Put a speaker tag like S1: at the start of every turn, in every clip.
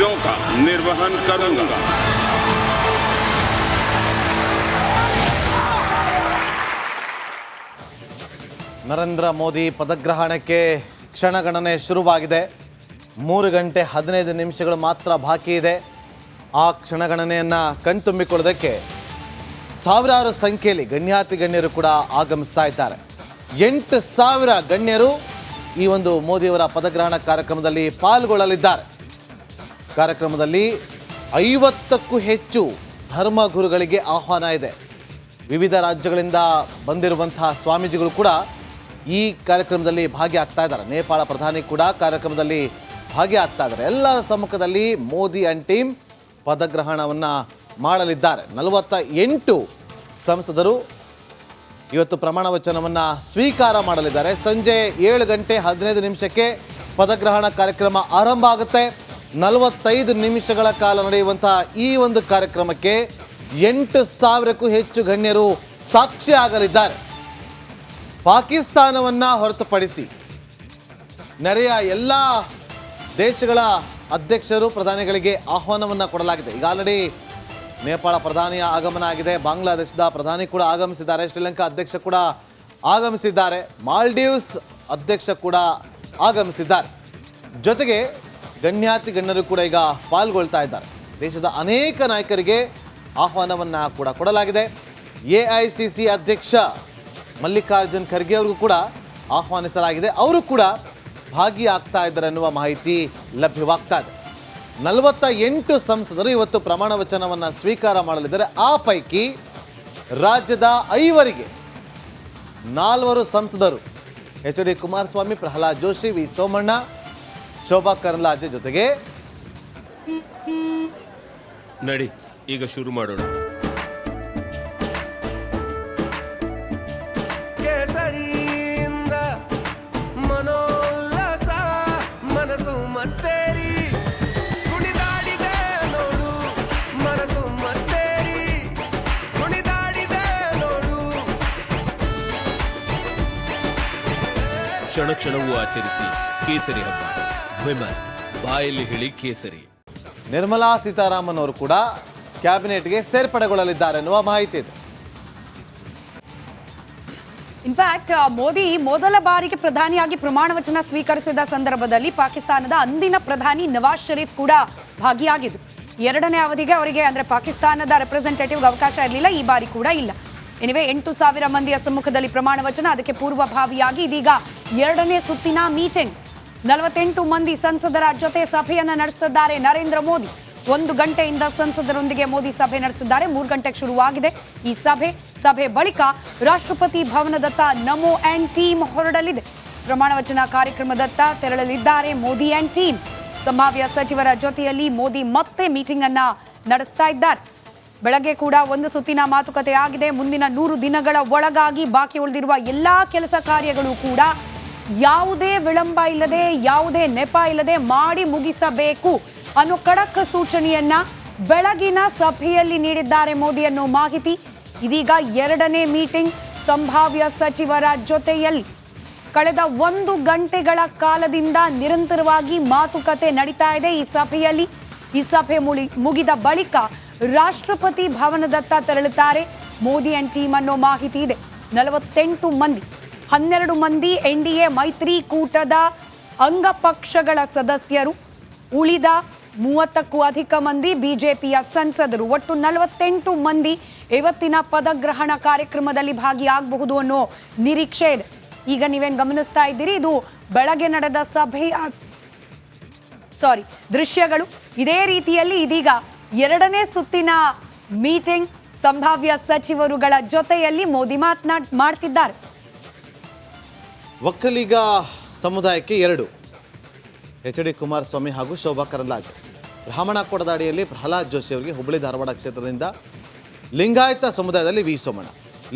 S1: दायित्वों का निर्वहन करूंगा।
S2: ನರೇಂದ್ರ ಮೋದಿ ಪದಗ್ರಹಣಕ್ಕೆ ಕ್ಷಣಗಣನೆ ಶುರುವಾಗಿದೆ. 3 ಗಂಟೆ 15 ನಿಮಿಷಗಳು ಮಾತ್ರ ಬಾಕಿ ಇದೆ. ಆ ಕ್ಷಣಗಣನೆಯನ್ನು ಕಣ್ತುಂಬಿಕೊಳ್ಳೋದಕ್ಕೆ ಸಾವಿರಾರು ಸಂಖ್ಯೆಯಲ್ಲಿ ಗಣ್ಯಾತಿ ಗಣ್ಯರು ಕೂಡ ಆಗಮಿಸ್ತಾ ಇದ್ದಾರೆ. 8,000 ಗಣ್ಯರು ಈ ಒಂದು ಮೋದಿಯವರ ಪದಗ್ರಹಣ ಕಾರ್ಯಕ್ರಮದಲ್ಲಿ ಪಾಲ್ಗೊಳ್ಳಲಿದ್ದಾರೆ. ಕಾರ್ಯಕ್ರಮದಲ್ಲಿ 50ಕ್ಕೂ ಹೆಚ್ಚು ಧರ್ಮಗುರುಗಳಿಗೆ ಆಹ್ವಾನ ಇದೆ. ವಿವಿಧ ರಾಜ್ಯಗಳಿಂದ ಬಂದಿರುವಂತಹ ಸ್ವಾಮೀಜಿಗಳು ಕೂಡ ಈ ಕಾರ್ಯಕ್ರಮದಲ್ಲಿ ಭಾಗಿಯಾಗ್ತಾ ಇದ್ದಾರೆ. ನೇಪಾಳ ಪ್ರಧಾನಿ ಕೂಡ ಕಾರ್ಯಕ್ರಮದಲ್ಲಿ ಭಾಗಿಯಾಗ್ತಾ ಇದ್ದಾರೆ. ಎಲ್ಲರ ಸಮ್ಮುಖದಲ್ಲಿ ಮೋದಿ ಆ್ಯಂಡ್ ಟೀಮ್ ಪದಗ್ರಹಣವನ್ನು ಮಾಡಲಿದ್ದಾರೆ. 48 ಸಂಸದರು ಇವತ್ತು ಪ್ರಮಾಣ ವಚನವನ್ನು ಸ್ವೀಕಾರ ಮಾಡಲಿದ್ದಾರೆ. ಸಂಜೆ 7 ಗಂಟೆ 15 ನಿಮಿಷಕ್ಕೆ ಪದಗ್ರಹಣ ಕಾರ್ಯಕ್ರಮ ಆರಂಭ ಆಗುತ್ತೆ. 45 ನಿಮಿಷಗಳ ಕಾಲ ನಡೆಯುವಂತಹ ಈ ಒಂದು ಕಾರ್ಯಕ್ರಮಕ್ಕೆ 8,000ಕ್ಕೂ ಹೆಚ್ಚು ಗಣ್ಯರು ಸಾಕ್ಷಿಯಾಗಲಿದ್ದಾರೆ. ಪಾಕಿಸ್ತಾನವನ್ನು ಹೊರತುಪಡಿಸಿ ನೆರೆಯ ಎಲ್ಲ ದೇಶಗಳ ಅಧ್ಯಕ್ಷರು ಪ್ರಧಾನಿಗಳಿಗೆ ಆಹ್ವಾನವನ್ನು ಕೊಡಲಾಗಿದೆ. ಈಗ ಆಲ್ರೆಡಿ ನೇಪಾಳ ಪ್ರಧಾನಿಯ ಆಗಮನ ಆಗಿದೆ. ಬಾಂಗ್ಲಾದೇಶದ ಪ್ರಧಾನಿ ಕೂಡ ಆಗಮಿಸಿದ್ದಾರೆ. ಶ್ರೀಲಂಕಾ ಅಧ್ಯಕ್ಷ ಕೂಡ ಆಗಮಿಸಿದ್ದಾರೆ. ಮಾಲ್ಡೀವ್ಸ್ ಅಧ್ಯಕ್ಷ ಕೂಡ ಆಗಮಿಸಿದ್ದಾರೆ. ಜೊತೆಗೆ ಗಣ್ಯಾತಿ ಗಣ್ಯರು ಕೂಡ ಈಗ ಪಾಲ್ಗೊಳ್ತಾ ಇದ್ದಾರೆ. ದೇಶದ ಅನೇಕ ನಾಯಕರಿಗೆ ಆಹ್ವಾನವನ್ನು ಕೂಡ ಕೊಡಲಾಗಿದೆ. AICC ಅಧ್ಯಕ್ಷ ಮಲ್ಲಿಕಾರ್ಜುನ್ ಖರ್ಗೆ ಅವ್ರಿಗೂ ಕೂಡ ಆಹ್ವಾನಿಸಲಾಗಿದೆ. ಅವರು ಕೂಡ ಭಾಗಿಯಾಗ್ತಾ ಇದ್ದಾರೆ ಎನ್ನುವ ಮಾಹಿತಿ ಲಭ್ಯವಾಗ್ತಾ ಇದೆ. 48 ಸಂಸದರು ಇವತ್ತು ಪ್ರಮಾಣ ವಚನವನ್ನು ಸ್ವೀಕಾರ ಮಾಡಲಿದ್ದಾರೆ. ಆ ಪೈಕಿ ರಾಜ್ಯದ 5 4 ಸಂಸದರು HD ಕುಮಾರಸ್ವಾಮಿ, ಪ್ರಹ್ಲಾದ್ ಜೋಶಿ, ವಿ ಸೋಮಣ್ಣ, ಶೋಭಾ ಕರಂದ್ಲಾಜೆ ಜೊತೆಗೆ
S3: ನಡಿ ಈಗ ಶುರು ಮಾಡೋಣ.
S4: ಕೇಸರಿಯಿಂದ ಮನೋಲ್ಲಾಸ ಮನಸ್ಸು ಮತ್ತೇರಿ ಕುಣಿದಾಡಿದೆ ನೋಡು, ಮನಸ್ಸು ಮತ್ತೇರಿ ಕುಣಿದಾಡಿದೆ ನೋಡು.
S3: ಕ್ಷಣ ಕ್ಷಣವೂ ಆಚರಿಸಿ ಕೇಸರಿ ಹಬ್ಬ. ವಿಮಲ್ ಬಾಯಲ್ಲಿ ಹೇಳಿ ಕೇಸರಿ.
S2: ನಿರ್ಮಲಾ ಸೀತಾರಾಮನ್ ಅವರು ಕೂಡ ಕ್ಯಾಬಿನೆಟ್ಗೆ ಸೇರ್ಪಡೆಗೊಳ್ಳಲಿದ್ದಾರೆ ಎನ್ನುವ ಮಾಹಿತಿ ಇದೆ.
S5: ಇನ್ಫ್ಯಾಕ್ಟ್ ಮೋದಿ ಮೊದಲ ಬಾರಿಗೆ ಪ್ರಧಾನಿಯಾಗಿ ಪ್ರಮಾಣ ವಚನ ಸ್ವೀಕರಿಸಿದ ಸಂದರ್ಭದಲ್ಲಿ ಪಾಕಿಸ್ತಾನದ ಅಂದಿನ ಪ್ರಧಾನಿ ನವಾಜ್ ಶರೀಫ್ ಕೂಡ ಭಾಗಿಯಾಗಿದ್ರು. 2ನೇ ಅವಧಿಗೆ ಅವರಿಗೆ ಅಂದ್ರೆ ಪಾಕಿಸ್ತಾನದ ರೆಪ್ರೆಸೆಂಟೇಟಿವ್ಗೆ ಅವಕಾಶ ಇರಲಿಲ್ಲ. ಈ ಬಾರಿ ಕೂಡ ಇಲ್ಲ. ಎನಿವೆ 8,000 ಮಂದಿಯ ಸಮ್ಮುಖದಲ್ಲಿ ಪ್ರಮಾಣ ವಚನ. ಅದಕ್ಕೆ ಪೂರ್ವಭಾವಿಯಾಗಿ ಇದೀಗ 2ನೇ ಸುತ್ತಿನ ಮೀಟಿಂಗ್. 48 ಮಂದಿ ಸಂಸದರ ಜೊತೆ ಸಭೆಯನ್ನು ನಡೆಸುತ್ತಿದ್ದಾರೆ ನರೇಂದ್ರ ಮೋದಿ. 1 ಗಂಟೆಯಿಂದ ಸಂಸದರೊಂದಿಗೆ ಮೋದಿ ಸಭೆ ನಡೆಸಿದ್ದಾರೆ. 3 ಗಂಟೆಗೆ ಶುರುವಾಗಿದೆ ಈ ಸಭೆ ಬಳಿಕ ರಾಷ್ಟ್ರಪತಿ ಭವನದತ್ತ ನಮೋ ಆ್ಯಂಡ್ ಟೀಮ್ ಹೊರಡಲಿದೆ. ಪ್ರಮಾಣ ವಚನ ಕಾರ್ಯಕ್ರಮದತ್ತ ತೆರಳಲಿದ್ದಾರೆ ಮೋದಿ ಆ್ಯಂಡ್ ಟೀಮ್. ಸಂಭಾವ್ಯ ಸಚಿವರ ಜೊತೆಯಲ್ಲಿ ಮೋದಿ ಮತ್ತೆ ಮೀಟಿಂಗ್ ಅನ್ನ ನಡೆಸ್ತಾ ಇದ್ದಾರೆ. ಬೆಳಗ್ಗೆ ಕೂಡ 1 ಸುತ್ತಿನ ಮಾತುಕತೆ ಆಗಿದೆ. ಮುಂದಿನ 100 ದಿನಗಳ ಒಳಗಾಗಿ ಬಾಕಿ ಉಳಿದಿರುವ ಎಲ್ಲಾ ಕೆಲಸ ಕಾರ್ಯಗಳು ಕೂಡ ಯಾವುದೇ ವಿಳಂಬ ಇಲ್ಲದೆ, ಯಾವುದೇ ನೆಪ ಇಲ್ಲದೆ ಮಾಡಿ ಮುಗಿಸಬೇಕು ಅನ್ನೋ ಖಡಕ್ ಸೂಚನೆಯನ್ನ ಬೆಳಗಿನ ಸಭೆಯಲ್ಲಿ ನೀಡಿದ್ದಾರೆ ಮೋದಿ ಅನ್ನೋ ಮಾಹಿತಿ. ಇದೀಗ 2ನೇ ಮೀಟಿಂಗ್ ಸಂಭಾವ್ಯ ಸಚಿವರ ಜೊತೆಯಲ್ಲಿ. ಕಳೆದ 1 ಗಂಟೆಗಳ ಕಾಲದಿಂದ ನಿರಂತರವಾಗಿ ಮಾತುಕತೆ ನಡೀತಾ ಇದೆ ಈ ಸಭೆಯಲ್ಲಿ. ಈ ಸಭೆ ಮುಗಿದ ಬಳಿಕ ರಾಷ್ಟ್ರಪತಿ ಭವನದತ್ತ ತೆರಳುತ್ತಾರೆ ಮೋದಿ ಅಂಡ್ ಟೀಮ್ ಅನ್ನೋ ಮಾಹಿತಿ ಇದೆ. 48 ಮಂದಿ, 12 ಮಂದಿ NDA ಮೈತ್ರಿಕೂಟದ ಅಂಗಪಕ್ಷಗಳ ಸದಸ್ಯರು, ಉಳಿದ 30ಕ್ಕೂ ಅಧಿಕ ಮಂದಿ ಬಿಜೆಪಿಯ ಸಂಸದರು. ಒಟ್ಟು 48 ಮಂದಿ ಇವತ್ತಿನ ಪದಗ್ರಹಣ ಕಾರ್ಯಕ್ರಮದಲ್ಲಿ ಭಾಗಿಯಾಗಬಹುದು ಅನ್ನೋ ನಿರೀಕ್ಷೆ ಇದೆ. ಈಗ ನೀವೇನು ಗಮನಿಸ್ತಾ ಇದ್ದೀರಿ, ಇದು ಬೆಳಗ್ಗೆ ನಡೆದ ಸಭೆಯ ದೃಶ್ಯಗಳು. ಇದೇ ರೀತಿಯಲ್ಲಿ ಇದೀಗ 2ನೇ ಸುತ್ತಿನ ಮೀಟಿಂಗ್ ಸಂಭಾವ್ಯ ಸಚಿವರುಗಳ ಜೊತೆಯಲ್ಲಿ ಮೋದಿ ಮಾಡ್ತಿದ್ದಾರೆ.
S2: ಒಕ್ಕಲಿಗ ಸಮುದಾಯಕ್ಕೆ 2 HD ಕುಮಾರಸ್ವಾಮಿ ಹಾಗೂ ಶೋಭಾ ಕರಂದ್ಲಾಜೆ. ಬ್ರಾಹ್ಮಣ ಕೊಡದಾಡಿಯಲ್ಲಿ ಪ್ರಹ್ಲಾದ್ ಜೋಶಿ ಅವರಿಗೆ ಹುಬ್ಬಳ್ಳಿ ಧಾರವಾಡ ಕ್ಷೇತ್ರದಿಂದ. ಲಿಂಗಾಯತ ಸಮುದಾಯದಲ್ಲಿ ವಿ ಸೋಮಣ್ಣ.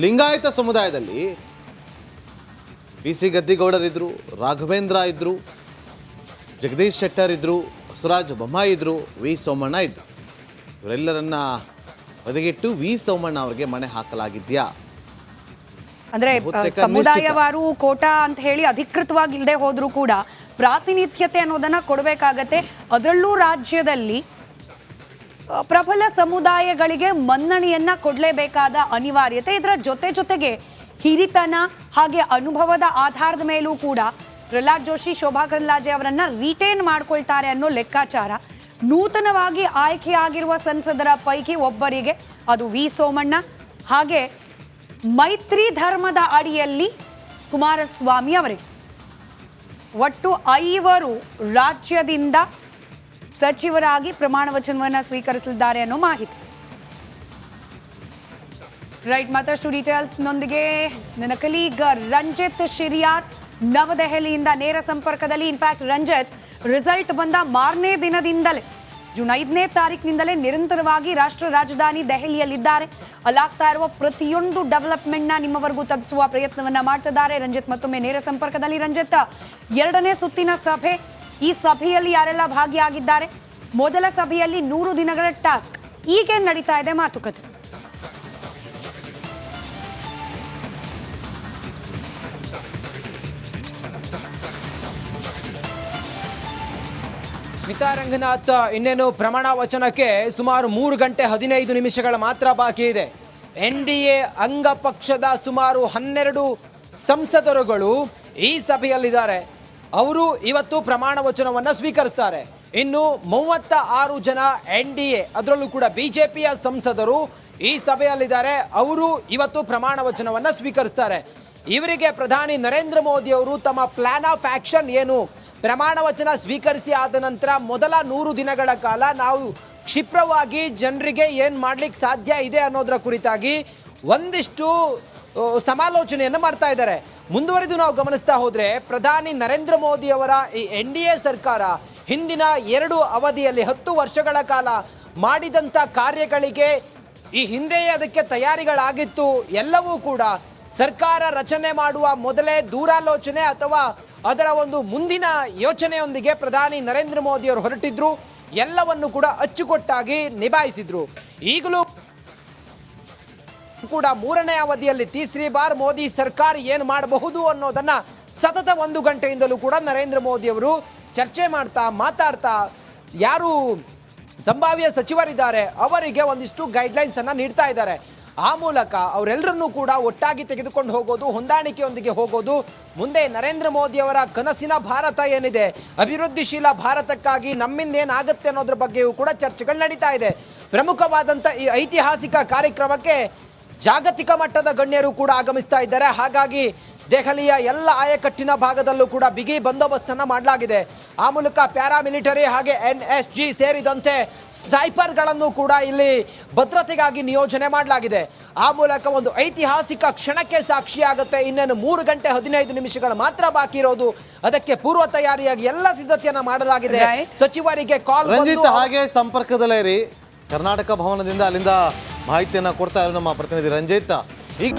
S2: ಲಿಂಗಾಯತ ಸಮುದಾಯದಲ್ಲಿ PC ಗದ್ದಿಗೌಡರಿದ್ದರು, ರಾಘವೇಂದ್ರ ಇದ್ದರು, ಜಗದೀಶ್ ಶೆಟ್ಟರ್ ಇದ್ದರು, ಬಸವರಾಜ ಬೊಮ್ಮಾಯಿ ಇದ್ದರು, ವಿ ಸೋಮಣ್ಣ ಇದ್ದರು. ಇವರೆಲ್ಲರನ್ನ ಬದಿಗಿಟ್ಟು ವಿ ಸೋಮಣ್ಣ ಅವರಿಗೆ ಮಣೆ ಹಾಕಲಾಗಿದ್ಯಾ?
S5: ಅಂದ್ರೆ ಸಮುದಾಯವಾರು ಕೋಟಾ ಅಂತ ಹೇಳಿ ಅಧಿಕೃತವಾಗಿ ಇಲ್ಲದೆ ಹೋದ್ರೂ ಕೂಡ ಪ್ರಾತಿನಿಧ್ಯತೆ ಅನ್ನೋದನ್ನ ಕೊಡಬೇಕಾಗತ್ತೆ. ಅದರಲ್ಲೂ ರಾಜ್ಯದಲ್ಲಿ ಪ್ರಬಲ ಸಮುದಾಯಗಳಿಗೆ ಮನ್ನಣೆಯನ್ನ ಕೊಡಲೇಬೇಕಾದ ಅನಿವಾರ್ಯತೆ. ಇದರ ಜೊತೆಗೆ ಹಿರಿತನ ಹಾಗೆ ಅನುಭವದ ಆಧಾರದ ಮೇಲೂ ಕೂಡ ಪ್ರಹ್ಲಾದ್ ಜೋಶಿ, ಶೋಭಾ ಕರಂದ್ಲಾಜೆ ಅವರನ್ನ ರಿಟೇನ್ ಮಾಡ್ಕೊಳ್ತಾರೆ ಅನ್ನೋ ಲೆಕ್ಕಾಚಾರ. ನೂತನವಾಗಿ ಆಯ್ಕೆಯಾಗಿರುವ ಸಂಸದರ ಪೈಕಿ ಒಬ್ಬರಿಗೆ, ಅದು ವಿ ಸೋಮಣ್ಣ, ಹಾಗೆ ಮೈತ್ರಿ ಧರ್ಮದ ಅಡಿಯಲ್ಲಿ ಕುಮಾರಸ್ವಾಮಿ ಅವರಿಗೆ, ಒಟ್ಟು 5 ರಾಜ್ಯದಿಂದ ಸಚಿವರಾಗಿ ಪ್ರಮಾಣ ವಚನವನ್ನು ಸ್ವೀಕರಿಸಲಿದ್ದಾರೆ ಅನ್ನೋ ಮಾಹಿತಿ. ರೈಟ್, ಮತ್ತಷ್ಟು ಡೀಟೇಲ್ಸ್ನೊಂದಿಗೆ ನನ್ನ ಕಲೀಗ್ ರಂಜಿತ್ ಶಿರಿಯಾರ್ ನವದೆಹಲಿಯಿಂದ ನೇರ ಸಂಪರ್ಕದಲ್ಲಿ. ಇನ್ಫ್ಯಾಕ್ಟ್ ರಂಜಿತ್, ರಿಸಲ್ಟ್ ಬಂದ ಮಾರನೇ ದಿನದಿಂದಲೇ, ಜೂನ್ 5ನೇ ತಾರೀಕಿನಿಂದಲೇ ನಿರಂತರವಾಗಿ ರಾಷ್ಟ್ರ ರಾಜಧಾನಿ ದೆಹಲಿಯಲ್ಲಿದ್ದಾರೆ. ಅಲ್ಲಾಗ್ತಾ ಇರುವ ಪ್ರತಿಯೊಂದು ಡೆವಲಪ್ಮೆಂಟ್ನ ನಿಮ್ಮವರೆಗೂ ತಲುಪಿಸುವ ಪ್ರಯತ್ನವನ್ನ ಮಾಡ್ತಿದ್ದಾರೆ ರಂಜಿತ್. ಮತ್ತೊಮ್ಮೆ ನೇರ ಸಂಪರ್ಕದಲ್ಲಿ. ರಂಜಿತ್, 2ನೇ ಸುತ್ತಿನ ಸಭೆ, ಈ ಸಭೆಯಲ್ಲಿ ಯಾರೆಲ್ಲ ಭಾಗಿಯಾಗಿದ್ದಾರೆ? ಮೊದಲ ಸಭೆಯಲ್ಲಿ 100 ದಿನಗಳ ಟಾಸ್ಕ್, ಈಗೇನ್ ನಡೀತಾ ಇದೆ ಮಾತುಕತೆ?
S6: ಸ್ಮಿತಾ ರಂಗನಾಥ್, ಇನ್ನೇನು ಪ್ರಮಾಣ ವಚನಕ್ಕೆ ಸುಮಾರು 3 ಗಂಟೆ 15 ನಿಮಿಷಗಳ ಮಾತ್ರ ಬಾಕಿ ಇದೆ. NDA ಅಂಗಪಕ್ಷದ ಸುಮಾರು 12 ಸಂಸದರುಗಳು ಈ ಸಭೆಯಲ್ಲಿದ್ದಾರೆ. ಅವರು ಇವತ್ತು ಪ್ರಮಾಣ ವಚನವನ್ನು ಸ್ವೀಕರಿಸ್ತಾರೆ. ಇನ್ನು 36 ಜನ NDA, ಅದರಲ್ಲೂ ಕೂಡ ಬಿಜೆಪಿಯ ಸಂಸದರು ಈ ಸಭೆಯಲ್ಲಿದ್ದಾರೆ. ಅವರು ಇವತ್ತು ಪ್ರಮಾಣ ವಚನವನ್ನು ಸ್ವೀಕರಿಸ್ತಾರೆ. ಇವರಿಗೆ ಪ್ರಧಾನಿ ನರೇಂದ್ರ ಮೋದಿ ಅವರು ತಮ್ಮ ಪ್ಲಾನ್ ಆಫ್ ಆಕ್ಷನ್ ಏನು, ಪ್ರಮಾಣ ವಚನ ಸ್ವೀಕರಿಸಿ ಆದ ನಂತರ ಮೊದಲ 100 ದಿನಗಳ ಕಾಲ ನಾವು ಕ್ಷಿಪ್ರವಾಗಿ ಜನರಿಗೆ ಏನು ಮಾಡ್ಲಿಕ್ಕೆ ಸಾಧ್ಯ ಇದೆ ಅನ್ನೋದರ ಕುರಿತಾಗಿ ಒಂದಿಷ್ಟು ಸಮಾಲೋಚನೆಯನ್ನು ಮಾಡ್ತಾ ಇದ್ದಾರೆ. ಮುಂದುವರೆದು ನಾವು ಗಮನಿಸ್ತಾ ಹೋದ್ರೆ, ಪ್ರಧಾನಿ ನರೇಂದ್ರ ಮೋದಿ ಅವರ ಈ NDA ಸರ್ಕಾರ ಹಿಂದಿನ 2 ಅವಧಿಯಲ್ಲಿ 10 ವರ್ಷಗಳ ಕಾಲ ಮಾಡಿದಂಥ ಕಾರ್ಯಗಳಿಗೆ ಈ ಹಿಂದೆಯೇ ಅದಕ್ಕೆ ತಯಾರಿಗಳಾಗಿತ್ತು. ಎಲ್ಲವೂ ಕೂಡ ಸರ್ಕಾರ ರಚನೆ ಮಾಡುವ ಮೊದಲೇ ದೂರಾಲೋಚನೆ ಅಥವಾ ಅದರ ಒಂದು ಮುಂದಿನ ಯೋಚನೆಯೊಂದಿಗೆ ಪ್ರಧಾನಿ ನರೇಂದ್ರ ಮೋದಿ ಅವರು ಹೊರಟಿದ್ರು. ಎಲ್ಲವನ್ನು ಕೂಡ ಅಚ್ಚುಕಟ್ಟಾಗಿ ನಿಭಾಯಿಸಿದ್ರು. ಈಗಲೂ ಕೂಡ 3ನೇ ಅವಧಿಯಲ್ಲಿ ತೀಸರಿ ಬಾರ್ ಮೋದಿ ಸರ್ಕಾರ ಏನು ಮಾಡಬಹುದು ಅನ್ನೋದನ್ನ ಸತತ 1 ಗಂಟೆಯಿಂದಲೂ ಕೂಡ ನರೇಂದ್ರ ಮೋದಿ ಅವರು ಚರ್ಚೆ ಮಾತಾಡ್ತಾ ಯಾರು ಸಂಭಾವ್ಯ ಸಚಿವರಿದ್ದಾರೆ ಅವರಿಗೆ ಒಂದಿಷ್ಟು ಗೈಡ್ಲೈನ್ಸ್ ಅನ್ನ ನೀಡ್ತಾ ಇದ್ದಾರೆ. ಆ ಮೂಲಕ ಅವರೆಲ್ಲರನ್ನೂ ಕೂಡ ಒಟ್ಟಾಗಿ ತೆಗೆದುಕೊಂಡು ಹೋಗೋದು, ಹೊಂದಾಣಿಕೆಯೊಂದಿಗೆ ಹೋಗೋದು. ಮುಂದೆ ನರೇಂದ್ರ ಮೋದಿ ಅವರ ಕನಸಿನ ಭಾರತ ಏನಿದೆ, ಅಭಿವೃದ್ಧಿಶೀಲ ಭಾರತಕ್ಕಾಗಿ ನಮ್ಮಿಂದ ಏನಾಗುತ್ತೆ ಅನ್ನೋದ್ರ ಬಗ್ಗೆಯೂ ಕೂಡ ಚರ್ಚೆಗಳು ನಡೀತಾ ಇದೆ. ಪ್ರಮುಖವಾದಂಥ ಈ ಐತಿಹಾಸಿಕ ಕಾರ್ಯಕ್ರಮಕ್ಕೆ ಜಾಗತಿಕ ಮಟ್ಟದ ಗಣ್ಯರು ಕೂಡ ಆಗಮಿಸ್ತಾ ಇದ್ದಾರೆ. ಹಾಗಾಗಿ ದೆಹಲಿಯ ಎಲ್ಲ ಆಯಕಟ್ಟಿನ ಭಾಗದಲ್ಲೂ ಕೂಡ ಬಿಗಿ ಬಂದೋಬಸ್ತನ್ನು ಮಾಡಲಾಗಿದೆ. ಆ ಮೂಲಕ ಪ್ಯಾರಾಮಿಲಿಟರಿ ಹಾಗೆ NSG ಸೇರಿದಂತೆ ಸ್ನೈಪರ್ಗಳನ್ನು ಕೂಡ ಇಲ್ಲಿ ಭದ್ರತೆಗಾಗಿ ನಿಯೋಜನೆ ಮಾಡಲಾಗಿದೆ. ಆ ಮೂಲಕ ಒಂದು ಐತಿಹಾಸಿಕ ಕ್ಷಣಕ್ಕೆ ಸಾಕ್ಷಿಯಾಗುತ್ತೆ. ಇನ್ನೇನು 3 ಗಂಟೆ 15 ನಿಮಿಷಗಳು ಮಾತ್ರ ಬಾಕಿ ಇರೋದು. ಅದಕ್ಕೆ ಪೂರ್ವ ತಯಾರಿಯಾಗಿ ಎಲ್ಲ ಸಿದ್ಧತೆಯನ್ನ ಮಾಡಲಾಗಿದೆ. ಸಚಿವರಿಗೆ ಕಾಲ್
S2: ರಂಜಿತ್ ಹಾಗೆ ಸಂಪರ್ಕದಲ್ಲೇ ಇರಿ. ಕರ್ನಾಟಕ ಭವನದಿಂದ ಅಲ್ಲಿಂದ ಮಾಹಿತಿಯನ್ನ ಕೊಡ್ತಾ ಇರೋ ನಮ್ಮ ಪ್ರತಿನಿಧಿ ರಂಜಿತ್. ಈಗ